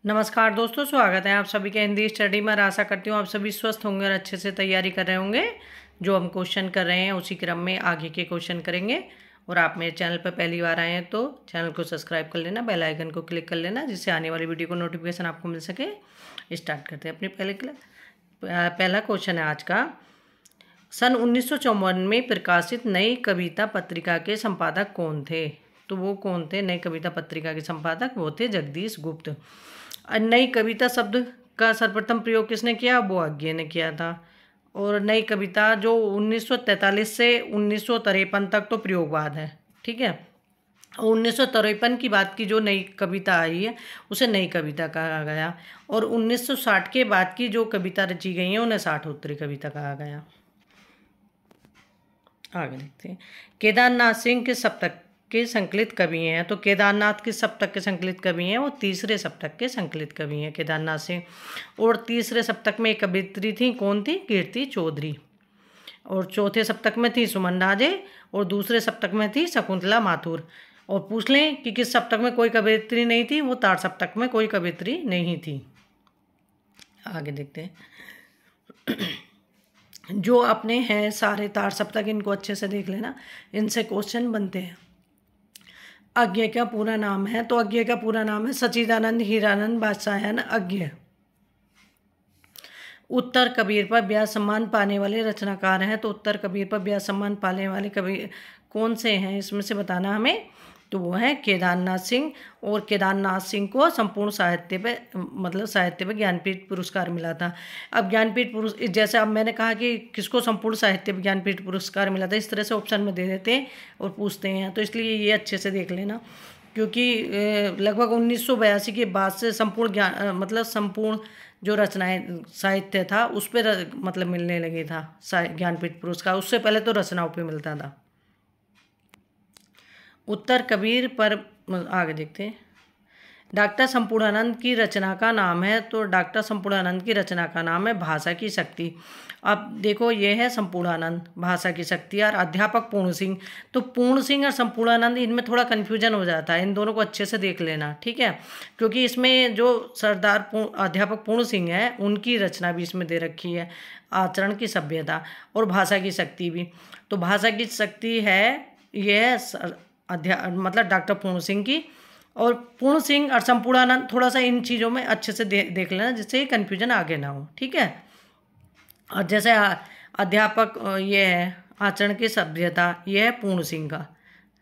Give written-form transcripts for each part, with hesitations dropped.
नमस्कार दोस्तों, स्वागत है आप सभी के हिंदी स्टडी में। आशा करती हूँ आप सभी स्वस्थ होंगे और अच्छे से तैयारी कर रहे होंगे। जो हम क्वेश्चन कर रहे हैं उसी क्रम में आगे के क्वेश्चन करेंगे। और आप मेरे चैनल पर पहली बार आए हैं तो चैनल को सब्सक्राइब कर लेना, बेल आइकन को क्लिक कर लेना, जिससे आने वाली वीडियो को नोटिफिकेशन आपको मिल सके। स्टार्ट करते हैं अपनी पहला क्वेश्चन है आज का। सन 1954 में प्रकाशित नई कविता पत्रिका के संपादक कौन थे? तो वो कौन थे नई कविता पत्रिका के संपादक? वो थे जगदीश गुप्त। नई कविता शब्द का सर्वप्रथम प्रयोग किसने किया? वो अज्ञे ने किया था। और नई कविता जो 1943 से 1953 तक तो प्रयोगवाद है, ठीक है। 1953 की बात की जो नई कविता आई है उसे नई कविता कहा गया। और 1960 के बाद की जो कविता रची गई है उन्हें साठोत्तरी कविता कहा गया। आगे देखते हैं। केदारनाथ सिंह के सप्तक के संकलित कवि हैं। तो केदारनाथ के सप्तक के संकलित कवि हैं, वो तीसरे सप्तक के संकलित कवि हैं केदारनाथ सिंह। और तीसरे सप्तक में एक कवियत्री थी, कौन थी? कीर्ति चौधरी। और चौथे सप्तक में थी सुमन राजे। और दूसरे सप्तक में थी शकुंतला माथुर। और पूछ लें कि किस सप्तक में कोई कवियत्री नहीं थी? वो तार सप्तक में कोई कवियत्री नहीं थी। आगे देखते हैं। जो अपने हैं सारे तार सप्तक, इनको अच्छे से देख लेना, इनसे क्वेश्चन बनते हैं। अज्ञे का पूरा नाम है, तो अज्ञे का पूरा नाम है सच्चिदानंद हीरानंद बादशाहन अज्ञे। उत्तर कबीर पर व्यास सम्मान पाने वाले रचनाकार हैं। तो उत्तर कबीर पर व्यास सम्मान पाने वाले कवि कौन से हैं इसमें से बताना हमें। तो वो है केदारनाथ सिंह। और केदारनाथ सिंह को संपूर्ण साहित्य पे साहित्य पे ज्ञानपीठ पुरस्कार मिला था। अब ज्ञानपीठ जैसे अब मैंने कहा कि किसको संपूर्ण साहित्य पे ज्ञानपीठ पुरस्कार मिला था, इस तरह से ऑप्शन में दे देते हैं और पूछते हैं। तो इसलिए ये अच्छे से देख लेना, क्योंकि लगभग 1982 के बाद से संपूर्ण संपूर्ण जो रचनाएं साहित्य था उस पर मिलने लगे था ज्ञानपीठ पुरस्कार। उससे पहले तो रचनाओं पे मिलता था। उत्तर कबीर पर आगे देखते हैं। डॉक्टर संपूर्णानंद की रचना का नाम है। तो डॉक्टर संपूर्णानंद की रचना का नाम है भाषा की शक्ति। अब देखो, ये है संपूर्णानंद भाषा की शक्ति और अध्यापक पूर्ण सिंह। तो पूर्ण सिंह और संपूर्णानंद, इनमें थोड़ा कन्फ्यूजन हो जाता है, इन दोनों को अच्छे से देख लेना, ठीक है। क्योंकि इसमें जो सरदार अध्यापक पूर्ण सिंह है उनकी रचना भी इसमें दे रखी है, आचरण की सभ्यता और भाषा की शक्ति भी। तो भाषा की शक्ति है यह डॉक्टर पूर्ण सिंह की। और पूर्ण सिंह और संपूर्णानंद, थोड़ा सा इन चीज़ों में अच्छे से देख लेना, जिससे कन्फ्यूजन आगे ना हो, ठीक है। और जैसे अध्यापक ये है आचरण की सभ्यता, ये है पूर्ण सिंह का,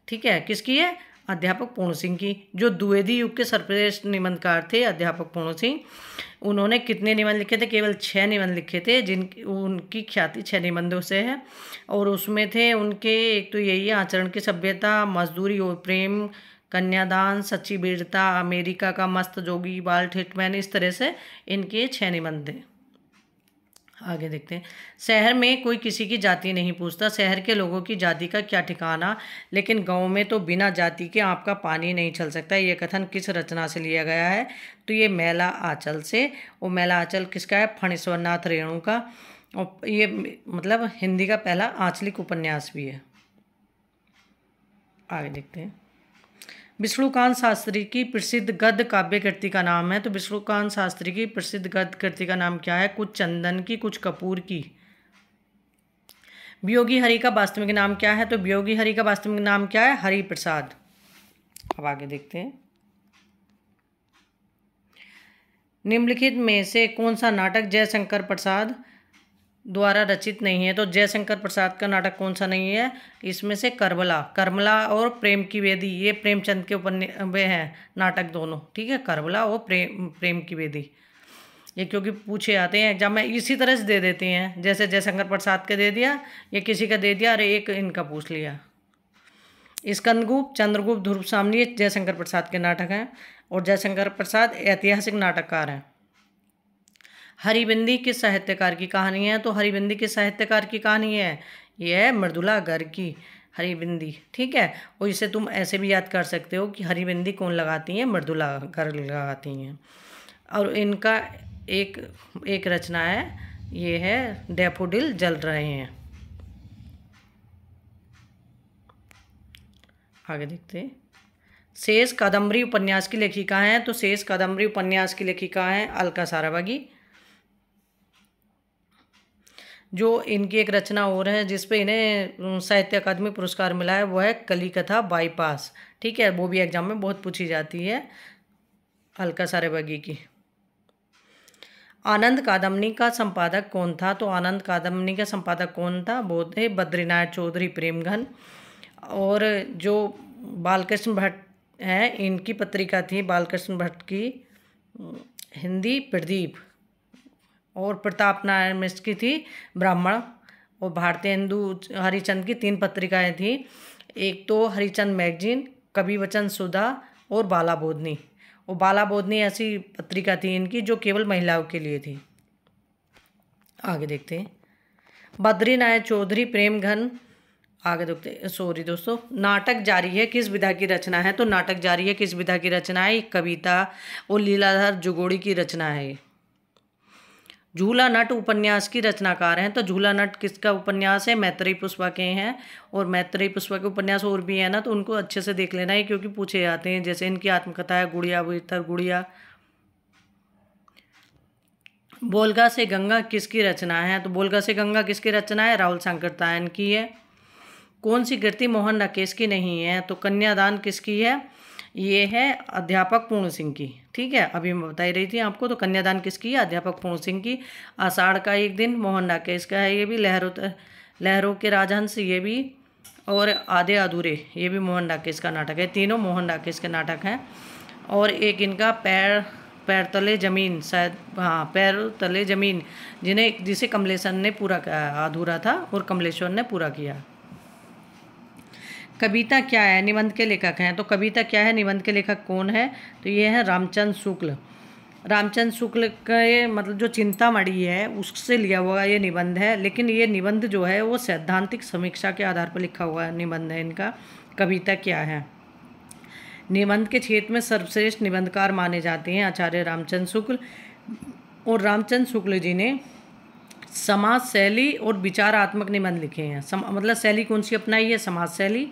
ठीक है। किसकी है? अध्यापक पूर्ण सिंह की, जो द्विवेदी युग के सर्वश्रेष्ठ निबंधकार थे अध्यापक पूर्ण सिंह। उन्होंने कितने निबंध लिखे थे? केवल 6 निबंध लिखे थे, उनकी ख्याति 6 निबंधों से है। और उसमें थे उनके, एक तो यही है आचरण की सभ्यता, मजदूरी और प्रेम, कन्यादान, सच्ची वीरता, अमेरिका का मस्त जोगी, वाल्ट हिटमैन, इस तरह से इनके 6 निबंध थे। आगे देखते हैं। शहर में कोई किसी की जाति नहीं पूछता, शहर के लोगों की जाति का क्या ठिकाना, लेकिन गांव में तो बिना जाति के आपका पानी नहीं चल सकता। ये कथन किस रचना से लिया गया है? तो ये मैला आंचल से। और मैला आंचल किसका है? फणीश्वरनाथ रेणु का। और ये हिंदी का पहला आंचलिक उपन्यास भी है। आगे देखते हैं। विष्णुकांत शास्त्री की प्रसिद्ध गद्य काव्य कृति का नाम है। तो विष्णुकांत शास्त्री की प्रसिद्ध गद्य कृति का नाम क्या है? कुछ चंदन की, कुछ कपूर की। वियोगी हरि का वास्तविक नाम क्या है? तो वियोगी हरि का वास्तविक नाम क्या है? हरि प्रसाद। अब आगे देखते हैं। निम्नलिखित में से कौन सा नाटक जयशंकर प्रसाद द्वारा रचित नहीं है? तो जयशंकर प्रसाद का नाटक कौन सा नहीं है? इसमें से करबला और प्रेम की वेदी, ये प्रेमचंद के वे हैं नाटक दोनों, ठीक है। करबला और प्रेम की वेदी, ये क्योंकि पूछे आते हैं एग्जाम में, इसी तरह से दे देते हैं। जैसे जयशंकर प्रसाद का दे दिया, ये किसी का दे दिया, अरे एक इनका पूछ लिया। स्कंदगुप्त, चंद्रगुप्त, ध्रुव सामनी, ये जयशंकर प्रसाद के नाटक हैं। और जयशंकर प्रसाद ऐतिहासिक नाटककार हैं। हरिबिंदी किस साहित्यकार की कहानी है? तो हरिबिंदी किस साहित्यकार की कहानी है? यह है मृदुला गर्ग की हरिबिंदी, ठीक है। और इसे तुम ऐसे भी याद कर सकते हो कि हरिबिंदी कौन लगाती हैं? मृदुला गर्ग लगाती हैं। और इनका एक रचना है, ये है डैफोडिल जल रहे हैं। आगे देखते हैं। शेष कादम्बरी उपन्यास की लेखिका हैं, तो शेष कादम्बरी उपन्यास की लेखिका हैं अलका साराभागी। जो इनकी एक रचना और है जिसपे इन्हें साहित्य अकादमी पुरस्कार मिला है, वो है कली कथा बाईपास। ठीक है, वो भी एग्जाम में बहुत पूछी जाती है, अलका साराभागी की। आनंद कादम्बनी का संपादक कौन था? तो आनंद कादम्बनी का संपादक कौन था? वो थे बद्रीनाथ चौधरी प्रेमघन। और जो बालकृष्ण भट्ट हैं, इनकी पत्रिका थी बालकृष्ण भट्ट की हिंदी प्रदीप, और प्रताप नारायण मिश्र की थी ब्राह्मण। और भारतीय हिंदू हरिचंद की 3 पत्रिकाएं थी, एक तो हरिचंद मैगजीन, कवि वचन सुधा और बाला बोधनी। और बाला बोधनी ऐसी पत्रिका थी इनकी जो केवल महिलाओं के लिए थी। आगे देखते हैं, बद्रीनाथ चौधरी प्रेमघन। आगे देखते हैं, सॉरी दोस्तों, नाटक जारी है किस विधा की रचना है? तो नाटक जारी है किस विधा की रचना है? कविता और लीलाधर जुगोड़ी की रचना है। झूला नट उपन्यास की रचनाकार हैं, तो झूला नट किसका उपन्यास है? मैत्रेयी पुष्पा के हैं। और मैत्रेयी पुष्पा के उपन्यास और भी है ना, तो उनको अच्छे से देख लेना है क्योंकि पूछे जाते हैं। जैसे इनकी आत्मकथा है गुड़िया भीतर गुड़िया। बोलगा से गंगा किसकी रचना है? तो बोलगा से गंगा किसकी रचना है? राहुल सांकृत्यायन की है। कौन सी कृति मोहन राकेश की नहीं है? तो कन्यादान किसकी है? ये है अध्यापक पूर्ण सिंह की। ठीक है, अभी मैं बता ही रही थी आपको। तो कन्यादान किसकी है? अध्यापक पूर्ण सिंह की। आषाढ़ का एक दिन मोहन राकेश का है, ये भी। लहरों के राजहंस, ये भी। और आधे अधूरे, ये भी मोहन राकेश का नाटक है। तीनों मोहन राकेश के नाटक हैं। और एक इनका पैर तले जमीन, शायद, हाँ, पैर तले जमीन, जिसे कमलेश्वर ने पूरा किया, अधूरा था और कमलेश्वर ने पूरा किया। कविता क्या है? निबंध के लेखक हैं, तो कविता क्या है? निबंध के लेखक कौन है? तो ये है रामचंद्र शुक्ल। रामचंद्र शुक्ल का ये मतलब जो चिंतामणि है उससे लिया हुआ ये निबंध है, लेकिन ये निबंध जो है वो सैद्धांतिक समीक्षा के आधार पर लिखा हुआ निबंध है इनका। कविता क्या है? निबंध के क्षेत्र में सर्वश्रेष्ठ निबंधकार माने जाते हैं आचार्य रामचंद्र शुक्ल। और रामचंद्र शुक्ल जी ने समाज शैली और विचारात्मक निबंध लिखे हैं। मतलब शैली कौन सी अपनाई है? समाज शैली।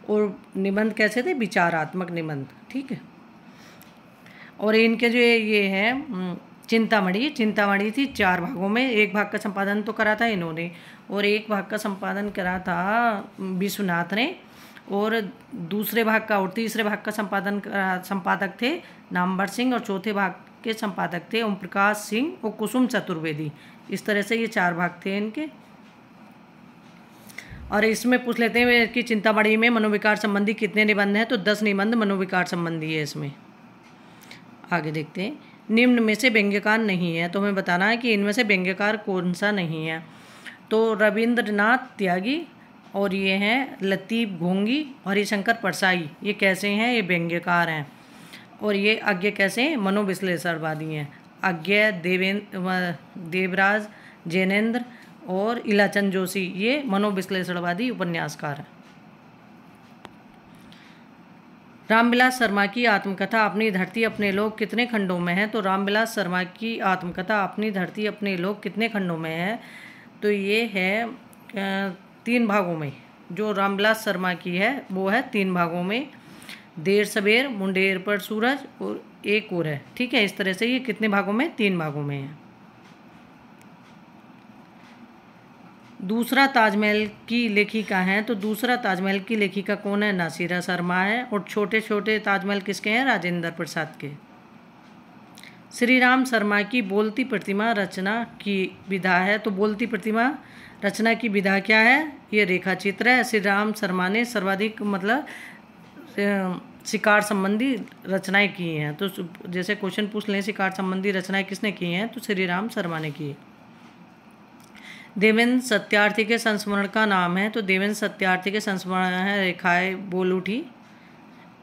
और निबंध कैसे थे? विचारात्मक निबंध। ठीक है। और इनके जो ये है चिंतामणि थी 4 भागों में। एक भाग का संपादन तो करा था इन्होंने, और एक भाग का संपादन करा था विश्वनाथ ने, और दूसरे भाग का और तीसरे भाग का संपादक थे नामवर सिंह, और चौथे भाग के संपादक थे ओम प्रकाश सिंह और कुसुम चतुर्वेदी। इस तरह से ये 4 भाग थे इनके। और इसमें पूछ लेते हैं कि चिंतामणि में मनोविकार संबंधी कितने निबंध हैं? तो 10 निबंध मनोविकार संबंधी है इसमें। आगे देखते हैं, निम्न में से व्यंग्यकार नहीं है, तो हमें बताना है कि इनमें से व्यंग्यकार कौन सा नहीं है। तो रविंद्रनाथ त्यागी, और ये हैं लतीफ़ घोंगी, हरिशंकर परसाई, ये कैसे हैं? ये व्यंग्यकार हैं। और ये अज्ञ कैसे हैं? मनोविश्लेषणवादी हैं। अज्ञ देवराज जैनेन्द्र और इलाचंद जोशी, ये मनोविश्लेषणवादी उपन्यासकार हैं। रामविलास शर्मा की आत्मकथा अपनी धरती अपने लोग कितने खंडों में है? तो रामविलास शर्मा की आत्मकथा अपनी धरती अपने लोग कितने खंडों में है? तो ये है 3 भागों में। जो रामविलास शर्मा की है वो है 3 भागों में। देर सवेर, मुंडेर पर सूरज और एक और है। ठीक है, इस तरह से ये कितने भागों में? 3 भागों में है। दूसरा ताजमहल की लेखिका हैं, तो दूसरा ताजमहल की लेखिका कौन है? नासिरा शर्मा है। और छोटे छोटे ताजमहल किसके हैं? राजेंद्र प्रसाद के। श्री राम शर्मा की बोलती प्रतिमा रचना की विधा है, तो बोलती प्रतिमा रचना की विधा क्या है? ये रेखा चित्र है। श्री राम शर्मा ने सर्वाधिक मतलब शिकार संबंधी रचनाएं की हैं। तो जैसे क्वेश्चन पूछ लें शिकार संबंधी रचनाएं किसने की हैं? तो श्री राम शर्मा ने की है। देवेंद्र सत्यार्थी के संस्मरण का नाम है, तो देवेंद्र सत्यार्थी के संस्मरण है रेखाएं बोल उठी।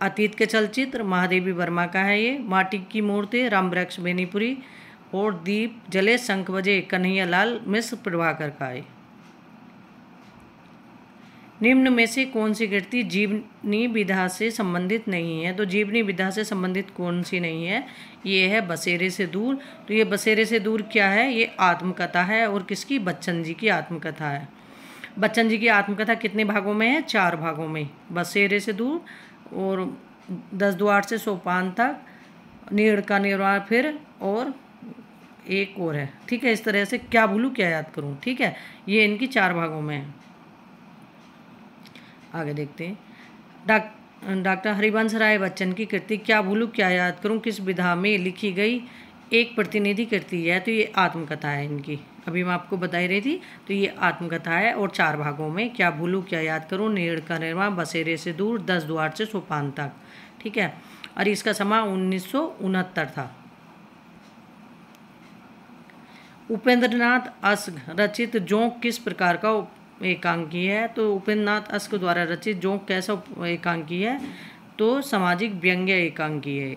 अतीत के चलचित्र महादेवी वर्मा का है ये। माटी की मूर्ति रामवृक्ष बेनीपुरी। और दीप जले शंख बजे कन्हैया लाल मिश्र प्रभाकर का है। निम्न में से कौन सी कृति जीवनी विधा से संबंधित नहीं है? तो जीवनी विधा से संबंधित कौन सी नहीं है? ये है बसेरे से दूर। तो ये बसेरे से दूर क्या है? ये आत्मकथा है। और किसकी? बच्चन जी की आत्मकथा है। बच्चन जी की आत्मकथा कितने भागों में है? 4 भागों में। बसेरे से दूर और 10 द्वार से सोपान तक, नीड़ का निर्माण फिर, और एक और है। ठीक है, इस तरह से क्या भूलूं क्या याद करूं। ठीक है, ये इनकी 4 भागों में है। आगे देखते हैं। डॉक्टर हरिवंश राय बच्चन की कृति क्या भूलूं क्या याद करूं किस विधा में लिखी गई एक प्रतिनिधि कृति है। तो ये आत्मकथा है इनकी, अभी मैं आपको बता ही रही थी। तो ये आत्मकथा है और 4 भागों में। क्या भूलूं क्या याद करूं, नीड़ का निर्माण, बसेरे से दूर, 10 द्वार से सोपान तक। ठीक है, और इसका समय 1969 था। उपेंद्रनाथ अस्क रचित जोंक किस प्रकार का एकांकी है। तो उपेंद्रनाथ अस्क द्वारा रचित जोंक कैसा एकांकी है। तो सामाजिक व्यंग्य एकांकी है।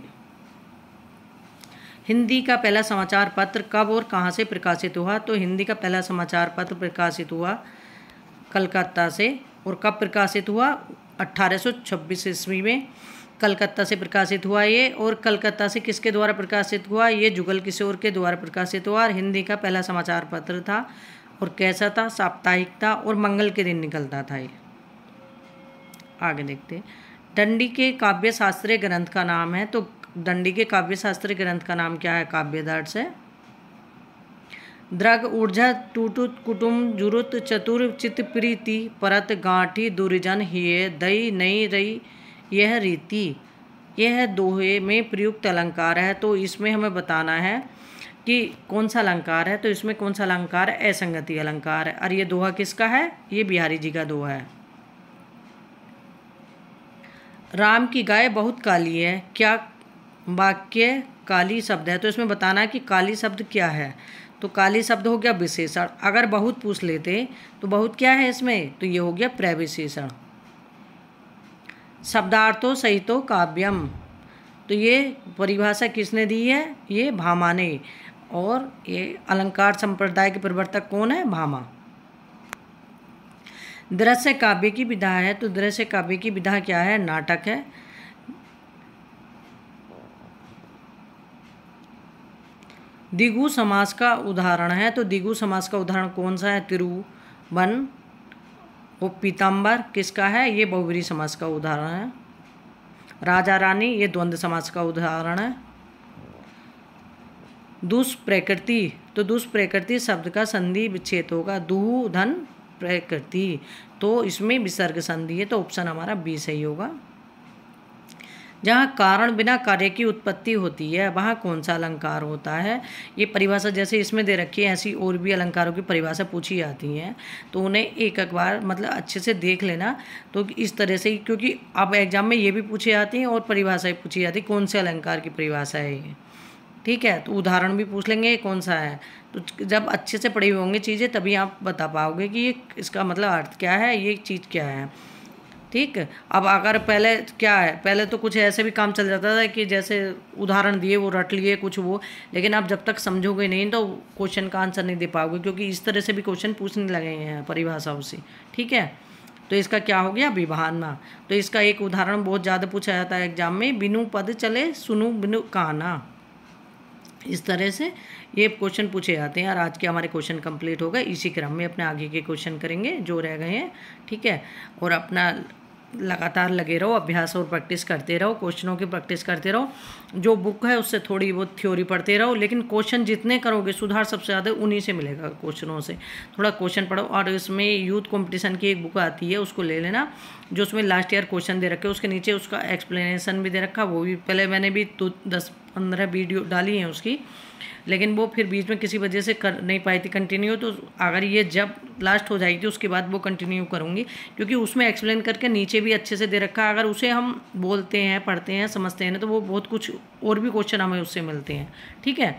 हिंदी का पहला समाचार पत्र कब और कहाँ से प्रकाशित हुआ। तो हिंदी का पहला समाचार पत्र प्रकाशित हुआ कलकत्ता से। और कब प्रकाशित हुआ, 1826 ईस्वी में कलकत्ता से प्रकाशित हुआ ये। और कलकत्ता से किसके द्वारा प्रकाशित हुआ, ये जुगल किशोर के द्वारा प्रकाशित हुआ। और हिंदी का पहला समाचार पत्र था। और कैसा था, साप्ताहिक था और मंगल के दिन निकलता था ये। आगे देखते हैं। दंडी के काव्य शास्त्रीय ग्रंथ का नाम है। तो दंडी के काव्य शास्त्रीय ग्रंथ का नाम क्या है, काव्यदर्श है। द्रग ऊर्जा टूटुत कुटुम जुरुत चतुर चित प्रीति परत गांठी दुर्जन हिये दई नई रई यह रीति। यह दोहे में प्रयुक्त अलंकार है। तो इसमें हमें बताना है कि कौन सा अलंकार है। तो इसमें कौन सा अलंकार है, असंगति अलंकार है। और ये दोहा किसका है, ये बिहारी जी का दोहा है। राम की गाय बहुत काली है, क्या वाक्य काली शब्द है। तो इसमें बताना है कि काली शब्द क्या है। तो काली शब्द हो गया विशेषण। अगर बहुत पूछ लेते तो बहुत क्या है इसमें, तो ये हो गया प्रविशेषण। शब्दार्थो सहितो काव्यम, तो ये परिभाषा किसने दी है, ये भामा ने। और ये अलंकार संप्रदाय के प्रवर्तक कौन है, भामा। दृश्य काव्य की विधा है। तो दृश्य काव्य की विधा क्या है, नाटक है। द्विगु समास का उदाहरण है। तो द्विगु समास का उदाहरण कौन सा है, तिरुवन। वो पीताम्बर किसका है, ये बहुब्रीहि समास का उदाहरण है। राजा रानी, ये द्वंद्व समास का उदाहरण है। दुष्प्रकृति, तो दुष्प्रकृति शब्द का संधि विच्छेद होगा, दुहु धन प्रकृति। तो इसमें विसर्ग संधि है। तो ऑप्शन हमारा बी सही होगा। जहाँ कारण बिना कार्य की उत्पत्ति होती है वहाँ कौन सा अलंकार होता है। ये परिभाषा जैसे इसमें दे रखी है, ऐसी और भी अलंकारों की परिभाषा पूछी जाती हैं। तो उन्हें एक बार मतलब अच्छे से देख लेना। तो इस तरह से, क्योंकि अब एग्जाम में ये भी पूछी जाती हैं और परिभाषा भी पूछी जाती है, कौन से अलंकार की परिभाषा है ये। ठीक है, तो उदाहरण भी पूछ लेंगे कौन सा है। तो जब अच्छे से पढ़ी होंगी चीज़ें तभी आप बता पाओगे कि ये इसका मतलब अर्थ क्या है, ये चीज़ क्या है। ठीक, अब अगर पहले क्या है, पहले तो कुछ ऐसे भी काम चल जाता था कि जैसे उदाहरण दिए वो रट लिए कुछ वो, लेकिन आप जब तक समझोगे नहीं तो क्वेश्चन का आंसर नहीं दे पाओगे, क्योंकि इस तरह से भी क्वेश्चन पूछने लगे हैं परिभाषाओं से। ठीक है, तो इसका क्या हो गया, विभावना। तो इसका एक उदाहरण बहुत ज़्यादा पूछा जाता है एग्जाम में, बिनु पद चले सुनु बिनु काना। इस तरह से ये क्वेश्चन पूछे जाते हैं। और आज के हमारे क्वेश्चन कंप्लीट हो गए। इसी क्रम में अपने आगे के क्वेश्चन करेंगे जो रह गए हैं। ठीक है, और अपना लगातार लगे रहो, अभ्यास और प्रैक्टिस करते रहो, क्वेश्चनों की प्रैक्टिस करते रहो। जो बुक है उससे थोड़ी बहुत थ्योरी पढ़ते रहो, लेकिन क्वेश्चन जितने करोगे सुधार सबसे ज़्यादा उन्हीं से मिलेगा, क्वेश्चनों से। थोड़ा क्वेश्चन पढ़ो। और इसमें यूथ कंपटीशन की एक बुक आती है, उसको ले लेना, जो उसमें लास्ट ईयर क्वेश्चन दे रखे, उसके नीचे उसका एक्सप्लेनेशन भी दे रखा। वो भी पहले मैंने भी 10-15 वीडियो डाली हैं उसकी, लेकिन वो फिर बीच में किसी वजह से कर नहीं पाई थी कंटिन्यू। तो अगर ये जब लास्ट हो जाएगी उसके बाद वो कंटिन्यू करूँगी, क्योंकि उसमें एक्सप्लेन करके नीचे भी अच्छे से दे रखा है। अगर उसे हम बोलते हैं, पढ़ते हैं, समझते हैं तो वो बहुत कुछ और भी क्वेश्चन हमें उससे मिलते हैं। ठीक है,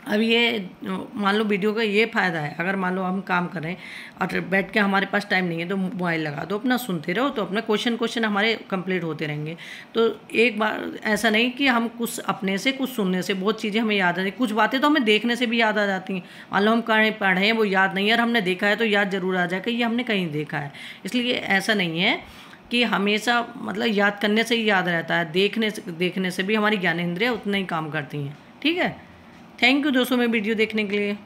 अब ये मान लो वीडियो का ये फ़ायदा है, अगर मान लो हम काम कर रहे हैं और बैठ के हमारे पास टाइम नहीं है तो मोबाइल लगा दो, अपना सुनते रहो, तो अपना क्वेश्चन हमारे कंप्लीट होते रहेंगे। तो एक बार ऐसा नहीं कि हम कुछ अपने से कुछ सुनने से बहुत चीज़ें हमें याद आती, कुछ बातें तो हमें देखने से भी याद आ जाती हैं। मान लो हम कहीं पढ़े हैं वो याद नहीं है और हमने देखा है तो याद ज़रूर आ जाएगा, ये हमने कहीं देखा है। इसलिए ऐसा नहीं है कि हमेशा मतलब याद करने से ही याद रहता है, देखने से भी हमारी ज्ञानेंद्रियाँ उतना ही काम करती हैं। ठीक है, थैंक यू दोस्तों मेरी वीडियो देखने के लिए।